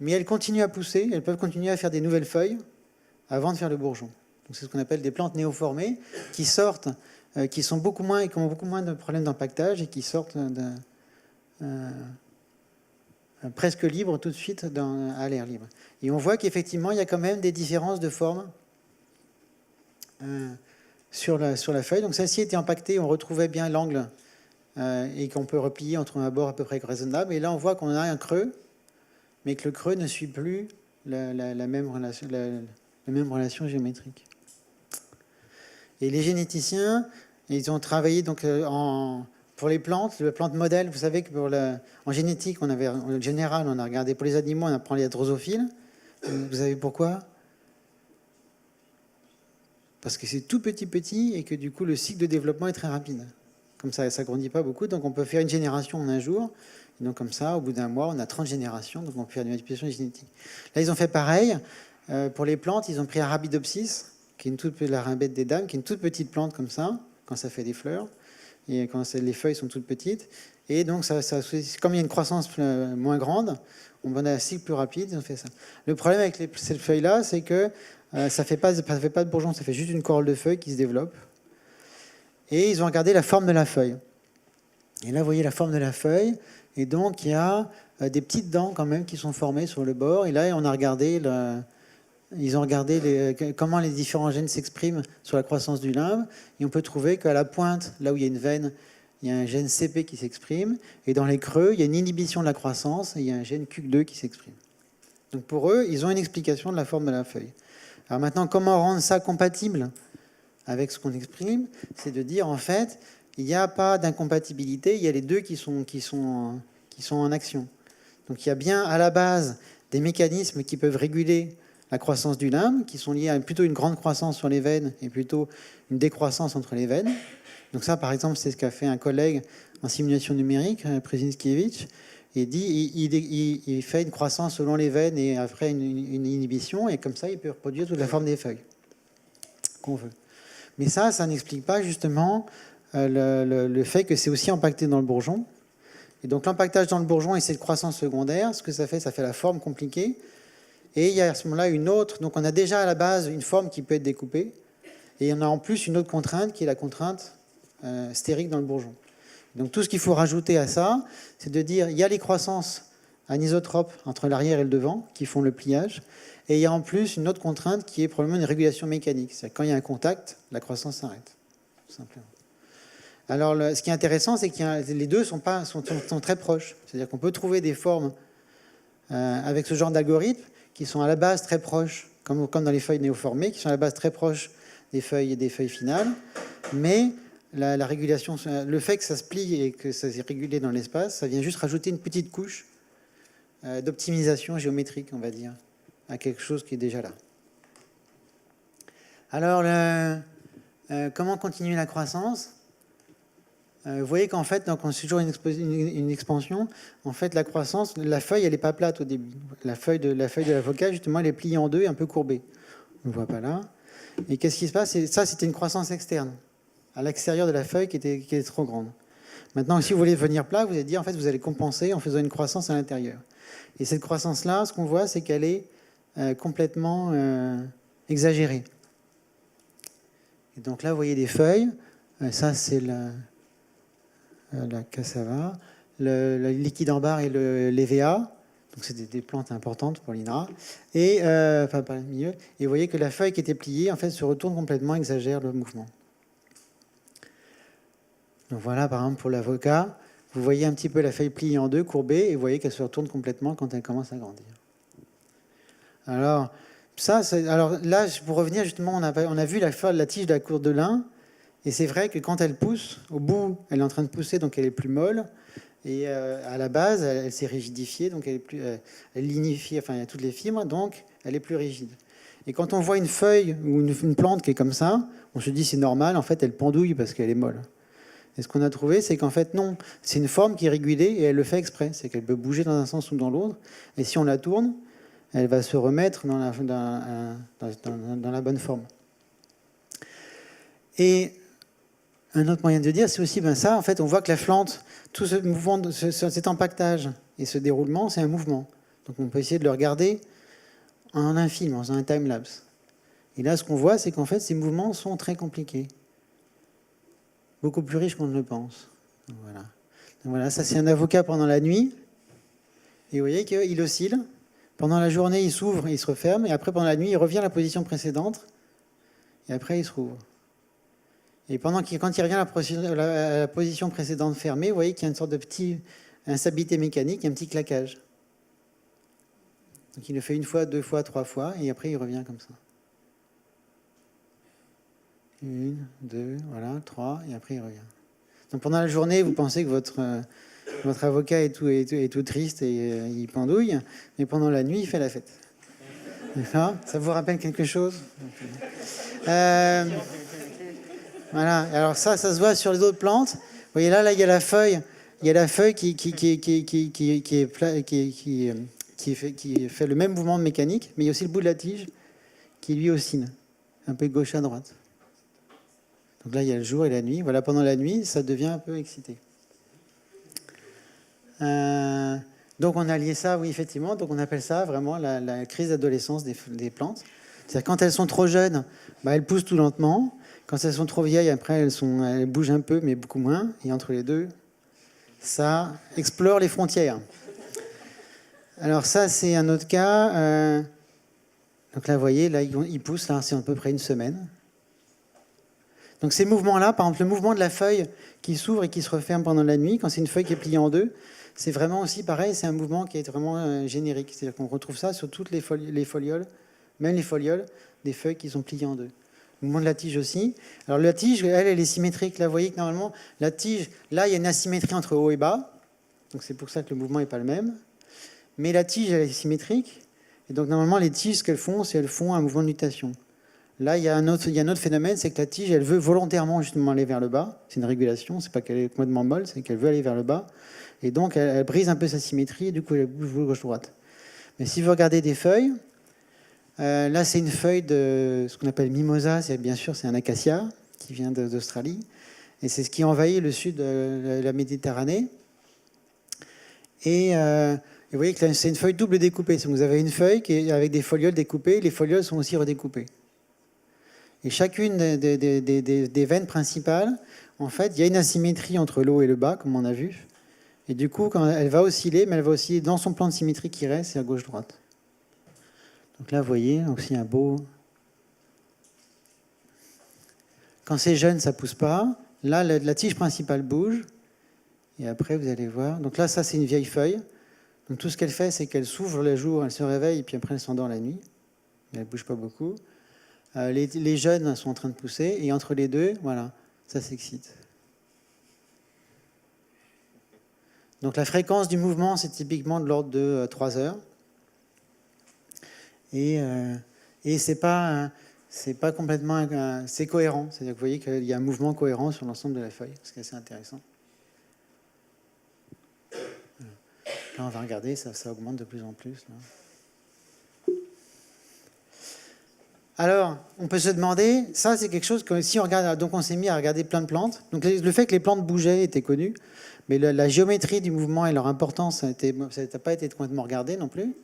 mais elles continuent à pousser, elles peuvent continuer à faire des nouvelles feuilles avant de faire le bourgeon. Donc c'est ce qu'on appelle des plantes néoformées qui sortent, qui ont beaucoup moins de problèmes d'empaquetage et qui sortent presque libres tout de suite à l'air libre. Et on voit qu'effectivement, il y a quand même des différences de forme sur la feuille. Donc celle-ci était empaquetée, on retrouvait bien l'angle et qu'on peut replier entre un bord à peu près raisonnable. Et là, on voit qu'on a un creux, mais que le creux ne suit plus la même relation géométrique. Et les généticiens, ils ont travaillé donc pour les plantes modèle. Vous savez que en génétique, en général, on a regardé pour les animaux, on apprend les drosophiles. Vous savez pourquoi? Parce que c'est tout petit et que du coup, le cycle de développement est très rapide. Comme ça ne grandit pas beaucoup, donc on peut faire une génération en un jour. Et donc comme ça, au bout d'un mois, on a 30 générations, donc on peut faire une manipulation génétique. Là, ils ont fait pareil. Pour les plantes, ils ont pris Arabidopsis, qui est la rimbette des dames, qui est une toute petite plante comme ça, quand ça fait des fleurs, et quand les feuilles sont toutes petites. Et donc, comme il y a une croissance moins grande, on a un cycle plus rapide, ils ont fait ça. Le problème avec cette feuille-là, c'est que ça ne fait pas de bourgeon, ça fait juste une corolle de feuilles qui se développe. Et ils ont regardé la forme de la feuille. Et là, vous voyez la forme de la feuille. Et donc, il y a des petites dents quand même qui sont formées sur le bord. Et là, on a regardé ils ont regardé comment les différents gènes s'expriment sur la croissance du limbe. Et on peut trouver qu'à la pointe, là où il y a une veine, il y a un gène CP qui s'exprime. Et dans les creux, il y a une inhibition de la croissance et il y a un gène CUC2 qui s'exprime. Donc pour eux, ils ont une explication de la forme de la feuille. Alors maintenant, comment rendre ça compatible avec ce qu'on exprime? C'est de dire, en fait, il n'y a pas d'incompatibilité, il y a les deux qui sont en action. Donc il y a bien à la base des mécanismes qui peuvent réguler la croissance du limbe, qui sont liés à plutôt une grande croissance sur les veines et plutôt une décroissance entre les veines. Donc ça, par exemple, c'est ce qu'a fait un collègue en simulation numérique, Przezinskiewicz. Il fait une croissance selon les veines et après une inhibition, et comme ça, il peut reproduire toute la forme des feuilles qu'on veut. Mais ça n'explique pas justement le fait que c'est aussi empaqueté dans le bourgeon. Et donc l'empaquetage dans le bourgeon et cette croissance secondaire, ce que ça fait la forme compliquée. Et il y a à ce moment-là une autre. Donc on a déjà à la base une forme qui peut être découpée. Et on a en plus une autre contrainte qui est la contrainte stérique dans le bourgeon. Donc tout ce qu'il faut rajouter à ça, c'est de dire il y a les croissances anisotropes entre l'arrière et le devant qui font le pliage. Et il y a en plus une autre contrainte qui est probablement une régulation mécanique. C'est-à-dire quand il y a un contact, la croissance s'arrête. Tout simplement. Alors ce qui est intéressant, c'est que les deux sont très proches. C'est-à-dire qu'on peut trouver des formes avec ce genre d'algorithme qui sont à la base très proches, comme dans les feuilles néoformées, qui sont à la base très proches des feuilles finales. Mais la régulation, le fait que ça se plie et que ça s'est régulé dans l'espace, ça vient juste rajouter une petite couche d'optimisation géométrique, on va dire, à quelque chose qui est déjà là. Alors, comment continuer la croissance? Vous voyez qu'en fait, donc, c'est toujours une expansion. En fait, la croissance, la feuille, elle n'est pas plate au début. La feuille de l'avocat, justement, elle est pliée en deux et un peu courbée. On ne voit pas là. Et qu'est-ce qui se passe? Ça, c'était une croissance externe, à l'extérieur de la feuille qui était trop grande. Maintenant, si vous voulez venir plat, vous allez dire, en fait, vous allez compenser en faisant une croissance à l'intérieur. Et cette croissance-là, ce qu'on voit, c'est qu'elle est complètement exagérée. Et donc là, vous voyez des feuilles. Ça, c'est la cassava. Le liquide en barre et l'EVA. Donc, c'est des plantes importantes pour l'INRA. Et, enfin, pas le milieu. Et vous voyez que la feuille qui était pliée, en fait, se retourne complètement, exagère le mouvement. Donc voilà, par exemple, pour l'avocat, vous voyez un petit peu la feuille pliée en deux, courbée, et vous voyez qu'elle se retourne complètement quand elle commence à grandir. Alors, alors là, pour revenir, justement, on a vu la tige de la courte de lin, et c'est vrai que quand elle pousse, au bout, elle est en train de pousser, donc elle est plus molle, et à la base, elle s'est rigidifiée, donc elle est lignifiée, enfin, il y a toutes les fibres, donc elle est plus rigide. Et quand on voit une feuille ou une plante qui est comme ça, on se dit c'est normal, en fait, elle pendouille parce qu'elle est molle. Et ce qu'on a trouvé, c'est qu'en fait, non, c'est une forme qui est régulée et elle le fait exprès. C'est qu'elle peut bouger dans un sens ou dans l'autre. Et si on la tourne, elle va se remettre dans la bonne forme. Et un autre moyen de dire, c'est aussi ça. En fait, on voit que la plante, tout ce mouvement, cet empaquetage et ce déroulement, c'est un mouvement. Donc on peut essayer de le regarder en un film, en faisant un time-lapse. Et là, ce qu'on voit, c'est qu'en fait, ces mouvements sont très compliqués. Beaucoup plus riche qu'on ne le pense. Donc voilà, ça c'est un avocat pendant la nuit. Et vous voyez qu'il oscille. Pendant la journée, il s'ouvre et il se referme. Et après, pendant la nuit, il revient à la position précédente. Et après, il se rouvre. Et quand il revient à la position précédente fermée, vous voyez qu'il y a une sorte de petit instabilité mécanique, un petit claquage. Donc il le fait une fois, deux fois, trois fois. Et après, il revient comme ça. Une, deux, voilà, trois, et après il revient. Donc pendant la journée, vous pensez que votre avocat est tout triste et il pendouille, mais pendant la nuit, il fait la fête. D'accord ? Ça vous rappelle quelque chose ? Voilà, alors ça se voit sur les autres plantes. Vous voyez là, il y a la feuille. Il y a la feuille qui fait le même mouvement mécanique, mais il y a aussi le bout de la tige qui lui oscille, un peu de gauche à droite. Donc là, il y a le jour et la nuit. Voilà, pendant la nuit, ça devient un peu excité. Donc on a lié ça, oui, effectivement. Donc on appelle ça vraiment la crise d'adolescence des plantes. C'est-à-dire quand elles sont trop jeunes, elles poussent tout lentement. Quand elles sont trop vieilles, après, elles bougent un peu, mais beaucoup moins. Et entre les deux, ça explore les frontières. Alors ça, c'est un autre cas. Donc là, vous voyez, là, ils poussent, là, c'est à peu près une semaine. Donc ces mouvements-là, par exemple le mouvement de la feuille qui s'ouvre et qui se referme pendant la nuit, quand c'est une feuille qui est pliée en deux, c'est vraiment aussi pareil, c'est un mouvement qui est vraiment générique. C'est-à-dire qu'on retrouve ça sur toutes les folioles, même les folioles, des feuilles qui sont pliées en deux. Le mouvement de la tige aussi. Alors la tige, elle est symétrique. Là, vous voyez que normalement, la tige, là, il y a une asymétrie entre haut et bas. Donc c'est pour ça que le mouvement n'est pas le même. Mais la tige, elle est symétrique. Et donc normalement, les tiges, ce qu'elles font, c'est qu'elles font un mouvement de nutation. Là, il y a un autre phénomène, c'est que la tige, elle veut volontairement justement aller vers le bas. C'est une régulation, c'est pas qu'elle est complètement molle, c'est qu'elle veut aller vers le bas. Et donc, elle brise un peu sa symétrie, et du coup, elle bouge gauche-droite. Mais si vous regardez des feuilles, là, c'est une feuille de ce qu'on appelle mimosa, bien sûr, c'est un acacia qui vient d'Australie. Et c'est ce qui envahit le sud de la Méditerranée. Et vous voyez que c'est une feuille double découpée. Vous avez une feuille qui est avec des folioles découpées, les folioles sont aussi redécoupées. Et chacune des veines principales, en fait, il y a une asymétrie entre le haut et le bas, comme on a vu. Et du coup, quand elle va osciller, mais elle va osciller dans son plan de symétrie qui reste, c'est à gauche-droite. Donc là, vous voyez, aussi un beau... Quand c'est jeune, ça ne pousse pas. Là, la tige principale bouge. Et après, vous allez voir. Donc là, ça, c'est une vieille feuille. Donc tout ce qu'elle fait, c'est qu'elle s'ouvre le jour, elle se réveille, et puis après, elle s'endort la nuit. Mais elle ne bouge pas beaucoup. Les jeunes sont en train de pousser, et entre les deux, voilà, ça s'excite. Donc la fréquence du mouvement, c'est typiquement de l'ordre de 3 heures. Et c'est pas complètement... c'est cohérent. C'est-à-dire que vous voyez qu'il y a un mouvement cohérent sur l'ensemble de la feuille, ce qui est assez intéressant. Là, on va regarder, ça augmente de plus en plus. Là. Alors, on peut se demander, ça c'est quelque chose que si on regarde, donc on s'est mis à regarder plein de plantes. Donc le fait que les plantes bougeaient était connu, mais la géométrie du mouvement et leur importance, ça n'a pas été complètement regardé non plus.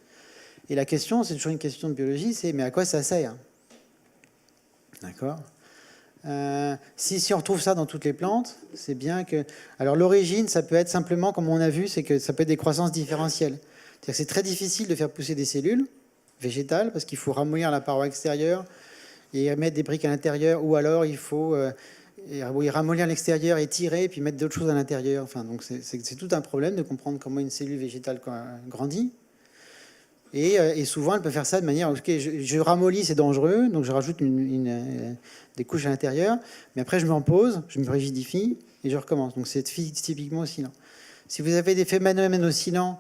Et la question, c'est toujours une question de biologie, c'est mais à quoi ça sert? D'accord. Si on retrouve ça dans toutes les plantes, c'est bien que... Alors l'origine, ça peut être simplement, comme on a vu, c'est que ça peut être des croissances différentielles. C'est-à-dire que c'est très difficile de faire pousser des cellules végétales, parce qu'il faut ramollir la paroi extérieure et mettre des briques à l'intérieur, ou alors il faut ramollir l'extérieur et tirer, puis mettre d'autres choses à l'intérieur. Enfin, donc c'est tout un problème de comprendre comment une cellule végétale grandit. Et souvent, elle peut faire ça de manière, ok, je ramollis, c'est dangereux, donc je rajoute des couches à l'intérieur, mais après je me repose, je me rigidifie, et je recommence. Donc c'est typiquement oscillant. Si vous avez des phénomènes oscillants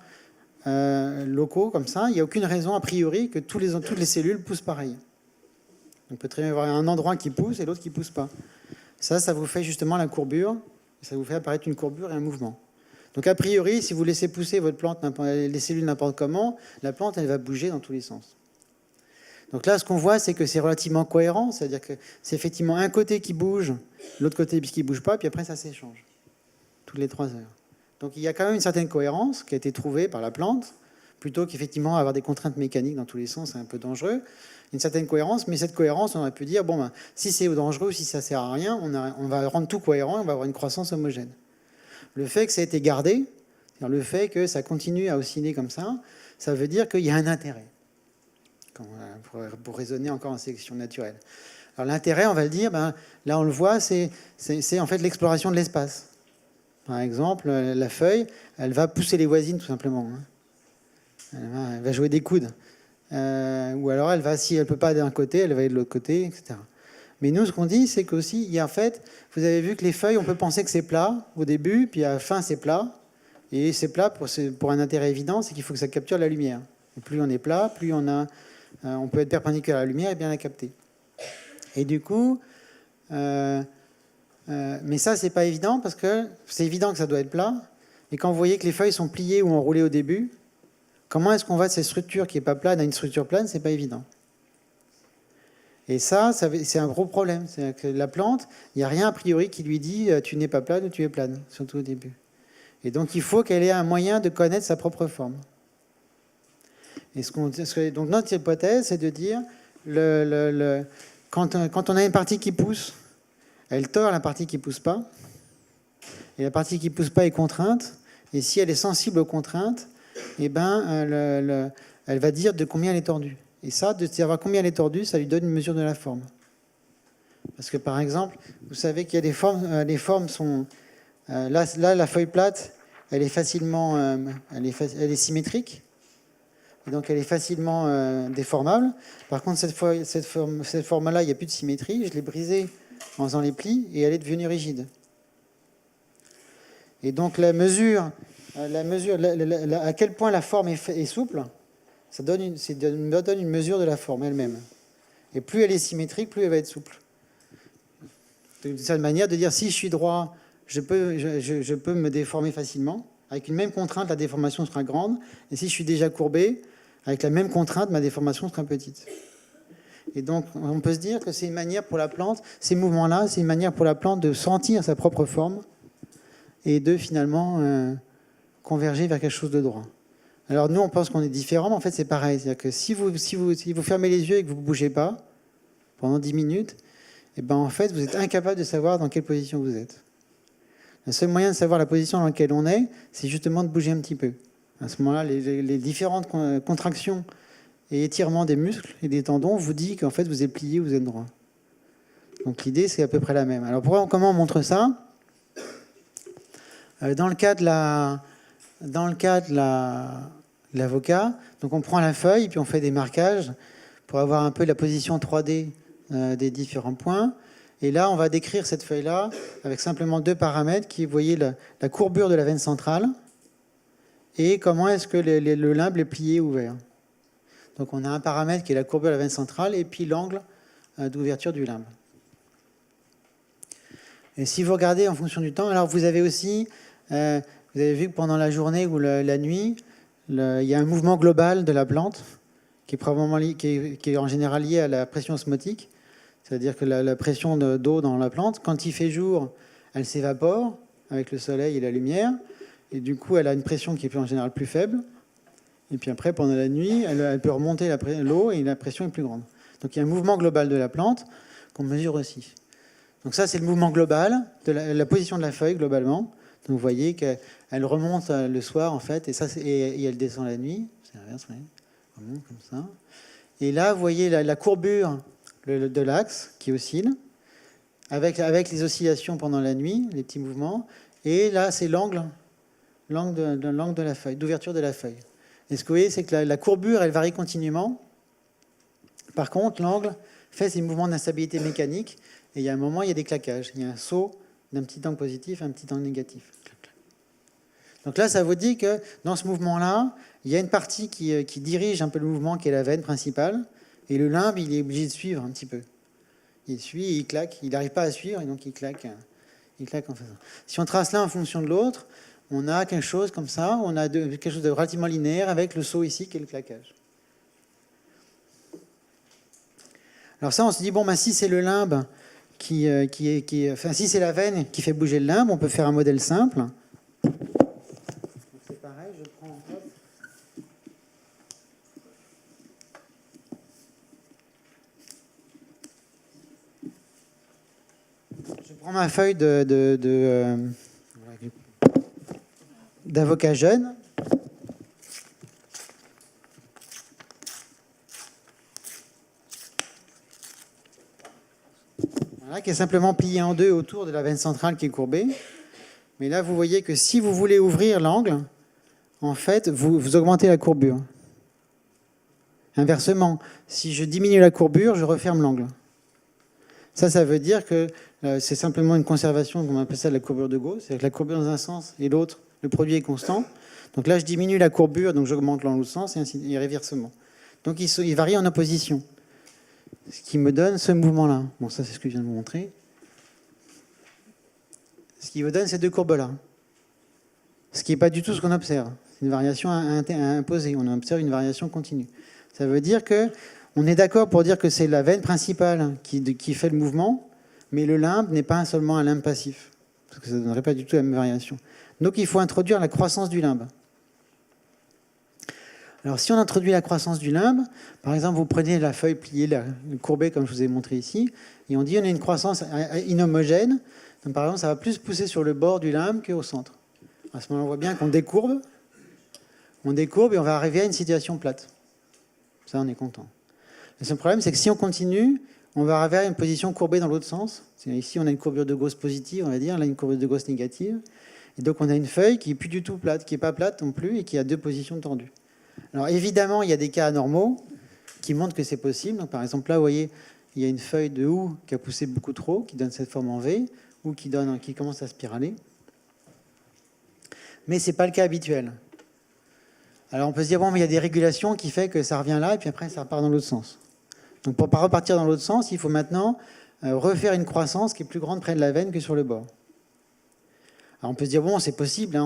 locaux, comme ça, il n'y a aucune raison, a priori, que toutes les cellules poussent pareil. On peut très bien avoir un endroit qui pousse et l'autre qui ne pousse pas. Ça vous fait justement la courbure, ça vous fait apparaître une courbure et un mouvement. Donc a priori, si vous laissez pousser votre plante, les cellules n'importe comment, la plante, elle va bouger dans tous les sens. Donc là, ce qu'on voit, c'est que c'est relativement cohérent, c'est-à-dire que c'est effectivement un côté qui bouge, l'autre côté qui ne bouge pas, puis après ça s'échange, toutes les 3 heures. Donc il y a quand même une certaine cohérence qui a été trouvée par la plante, plutôt qu'effectivement avoir des contraintes mécaniques dans tous les sens, c'est un peu dangereux. Une certaine cohérence, mais cette cohérence, on aurait pu dire, bon, ben, si c'est dangereux ou si ça ne sert à rien, on va rendre tout cohérent et on va avoir une croissance homogène. Le fait que ça ait été gardé, c'est-à-dire le fait que ça continue à osciller comme ça veut dire qu'il y a un intérêt, pour raisonner encore en sélection naturelle. Alors l'intérêt, on va le dire, ben, là on le voit, c'est en fait l'exploration de l'espace. Par exemple, la feuille, elle va pousser les voisines tout simplement. Elle va jouer des coudes. Ou alors, si elle ne peut pas aller d'un côté, elle va aller de l'autre côté, etc. Mais nous, ce qu'on dit, c'est qu'aussi, il y a en fait, vous avez vu que les feuilles, on peut penser que c'est plat au début, puis à la fin, c'est plat. Et c'est plat pour un intérêt évident, c'est qu'il faut que ça capture la lumière. Et plus on est plat, plus on peut être perpendiculaire à la lumière et bien la capter. Et du coup, mais ça, c'est pas évident, parce que c'est évident que ça doit être plat. Mais quand vous voyez que les feuilles sont pliées ou enroulées au début, comment est-ce qu'on va de cette structure qui n'est pas plane à une structure plane? C'est pas évident. Et ça c'est un gros problème. C'est que la plante, il n'y a rien a priori qui lui dit tu n'es pas plane ou tu es plane, surtout au début. Et donc il faut qu'elle ait un moyen de connaître sa propre forme. Et donc notre hypothèse, c'est de dire quand on a une partie qui pousse, elle tord la partie qui ne pousse pas. Et la partie qui ne pousse pas est contrainte. Et si elle est sensible aux contraintes, eh ben, elle va dire de combien elle est tordue. Et ça, de savoir combien elle est tordue, ça lui donne une mesure de la forme. Parce que par exemple, vous savez qu'il y a des formes, les formes sont... là, la feuille plate, elle est facilement... elle est symétrique. Et donc elle est facilement déformable. Par contre, cette forme-là, il n'y a plus de symétrie. Je l'ai brisée en faisant les plis et elle est devenue rigide. Et donc la mesure à quel point la forme est souple, ça donne une mesure de la forme elle-même. Et plus elle est symétrique, plus elle va être souple. C'est une manière de dire, si je suis droit, je peux me déformer facilement. Avec une même contrainte, la déformation sera grande. Et si je suis déjà courbé, avec la même contrainte, ma déformation sera petite. Et donc, on peut se dire que c'est une manière pour la plante, ces mouvements-là, c'est une manière pour la plante de sentir sa propre forme et de finalement converger vers quelque chose de droit. Alors nous, on pense qu'on est différent, mais en fait, c'est pareil. C'est-à-dire que si vous fermez les yeux et que vous ne bougez pas pendant 10 minutes, eh ben, en fait, vous êtes incapable de savoir dans quelle position vous êtes. Le seul moyen de savoir la position dans laquelle on est, c'est justement de bouger un petit peu. À ce moment-là, les différentes contractions et étirements des muscles et des tendons vous disent qu'en fait, vous êtes plié, vous êtes droit. Donc l'idée, c'est à peu près la même. Alors comment on montre ça ? Dans le cas de l'avocat, donc on prend la feuille, puis on fait des marquages pour avoir un peu la position 3D des différents points. Et là, on va décrire cette feuille-là avec simplement 2 paramètres qui, vous voyez, la courbure de la veine centrale et comment est-ce que le limbe est plié ou ouvert. Donc on a un paramètre qui est la courbure de la veine centrale et puis l'angle d'ouverture du limbe. Et si vous regardez en fonction du temps, alors vous avez aussi, vous avez vu que pendant la journée ou la nuit, il y a un mouvement global de la plante qui est, probablement qui est en général liée à la pression osmotique, c'est-à-dire que la pression d'eau dans la plante, quand il fait jour, elle s'évapore avec le soleil et la lumière, et du coup, elle a une pression qui est en général plus faible. Et puis après, pendant la nuit, elle peut remonter l'eau et la pression est plus grande. Donc il y a un mouvement global de la plante qu'on mesure aussi. Donc ça, c'est le mouvement global de la position de la feuille globalement. Donc vous voyez qu'elle remonte le soir en fait, et elle descend la nuit. C'est l'inverse, oui. Elle remonte comme ça. Et là, vous voyez la courbure de l'axe qui oscille, avec les oscillations pendant la nuit, les petits mouvements. Et là, c'est l'angle de la feuille, d'ouverture de la feuille. Et ce que vous voyez, c'est que la courbure, elle varie continuellement. Par contre, l'angle fait ces mouvements d'instabilité mécanique. Et il y a un moment, il y a des claquages. Il y a un saut d'un petit angle positif à un petit angle négatif. Donc là, ça vous dit que dans ce mouvement-là, il y a une partie qui dirige un peu le mouvement, qui est la veine principale. Et le limbe, il est obligé de suivre un petit peu. Il suit et il claque. Il n'arrive pas à suivre et donc il claque en faisant. Si on trace l'un en fonction de l'autre, on a quelque chose comme ça. On a quelque chose de relativement linéaire avec le saut ici qui est le claquage. Alors ça, on se dit, bon, ben, si c'est le limbe enfin, si c'est la veine qui fait bouger le limbe, on peut faire un modèle simple. C'est pareil, je prends ma feuille d'avocat jeune. Voilà, qui est simplement pliée en deux autour de la veine centrale qui est courbée. Mais là, vous voyez que si vous voulez ouvrir l'angle, en fait, vous augmentez la courbure. Inversement, si je diminue la courbure, je referme l'angle. Ça veut dire que c'est simplement une conservation, on appelle ça la courbure de Gauss. C'est-à-dire que la courbure dans un sens et l'autre, le produit est constant. Donc là, je diminue la courbure, donc j'augmente l'angle dans l'autre sens, et réversement. Donc il varie en opposition. Ce qui me donne ce mouvement-là. Bon, ça, c'est ce que je viens de vous montrer. Ce qui vous donne ces deux courbes-là. Ce qui n'est pas du tout ce qu'on observe. C'est une variation à imposer. On observe une variation continue. Ça veut dire qu'on est d'accord pour dire que c'est la veine principale qui fait le mouvement, mais le limbe n'est pas seulement un limbe passif. Parce que ça ne donnerait pas du tout la même variation. Donc il faut introduire la croissance du limbe. Alors si on introduit la croissance du limbe, par exemple vous prenez la feuille pliée, courbée comme je vous ai montré ici, et on dit on a une croissance inhomogène. Donc, par exemple ça va plus pousser sur le bord du limbe qu'au centre. À ce moment-là on voit bien qu'on décourbe et on va arriver à une situation plate. Ça on est content. Le seul problème c'est que si on continue, on va arriver à une position courbée dans l'autre sens. Ici on a une courbure de Gauss positive, on va dire, là une courbure de Gauss négative. Et donc on a une feuille qui n'est plus du tout plate, qui n'est pas plate non plus et qui a deux positions tendues. Alors évidemment, il y a des cas anormaux qui montrent que c'est possible. Donc, par exemple, là, vous voyez, il y a une feuille de houx qui a poussé beaucoup trop, qui donne cette forme en V, ou qui commence à spiraler. Mais ce n'est pas le cas habituel. Alors on peut se dire, bon, mais il y a des régulations qui font que ça revient là, et puis après, ça repart dans l'autre sens. Donc pour ne pas repartir dans l'autre sens, il faut maintenant refaire une croissance qui est plus grande près de la veine que sur le bord. Alors on peut se dire, bon, c'est possible, hein,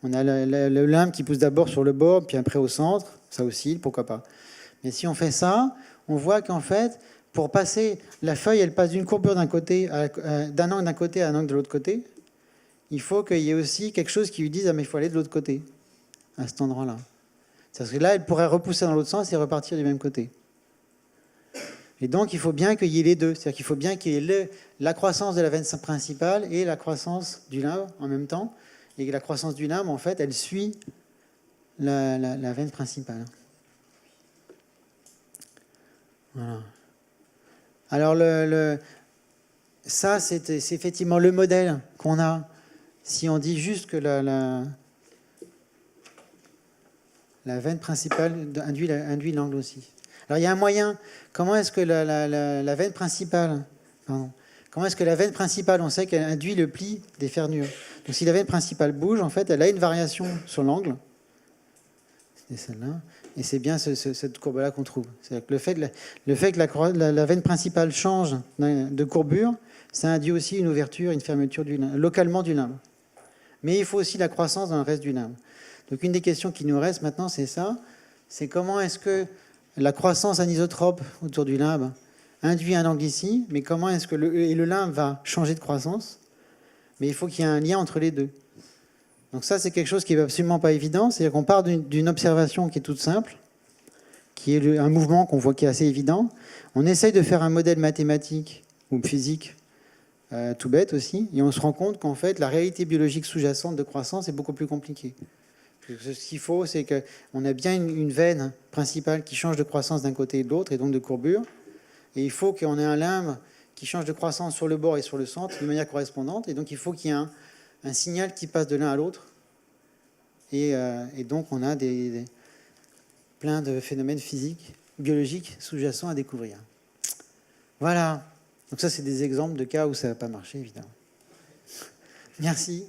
on a le limbe qui pousse d'abord sur le bord, puis après au centre, ça oscille, pourquoi pas. Mais si on fait ça, on voit qu'en fait, pour passer, la feuille, elle passe d'une courbure d'un côté, d'un angle d'un côté à un angle de l'autre côté. Il faut qu'il y ait aussi quelque chose qui lui dise, ah mais il faut aller de l'autre côté, à cet endroit-là. Parce que là, elle pourrait repousser dans l'autre sens et repartir du même côté. Et donc, il faut bien qu'il y ait les deux. C'est-à-dire qu'il faut bien qu'il y ait la croissance de la veine principale et la croissance du limbe en même temps. Et la croissance du limbe, en fait, elle suit la veine principale. Voilà. Alors, ça, c'est effectivement le modèle qu'on a. Si on dit juste que la veine principale induit l'angle aussi. Alors, il y a un moyen. Comment est-ce que la veine principale, comment est-ce que la veine principale, on sait qu'elle induit le pli des ferrures. Donc, si la veine principale bouge, en fait, elle a une variation sur l'angle. C'est celle-là. Et c'est bien cette courbe-là qu'on trouve. C'est-à-dire que le fait que la veine principale change de courbure, ça induit aussi une ouverture, une fermeture localement du limbe. Mais il faut aussi la croissance dans le reste du limbe. Donc, une des questions qui nous reste maintenant, c'est ça. C'est comment est-ce que la croissance anisotrope autour du limbe induit un angle ici, mais comment est-ce que le limbe va changer de croissance? Mais il faut qu'il y ait un lien entre les deux. Donc ça, c'est quelque chose qui n'est absolument pas évident. C'est-à-dire qu'on part d'une observation qui est toute simple, qui est un mouvement qu'on voit qui est assez évident. On essaye de faire un modèle mathématique ou physique tout bête aussi, et on se rend compte qu'en fait, la réalité biologique sous-jacente de croissance est beaucoup plus compliquée. Ce qu'il faut, c'est qu'on a bien une veine principale qui change de croissance d'un côté et de l'autre, et donc de courbure. Et il faut qu'on ait un limbe qui change de croissance sur le bord et sur le centre de manière correspondante. Et donc, il faut qu'il y ait un signal qui passe de l'un à l'autre. Et donc, on a plein de phénomènes physiques, biologiques sous-jacents à découvrir. Voilà. Donc ça, c'est des exemples de cas où ça n'a pas marché, évidemment. Merci.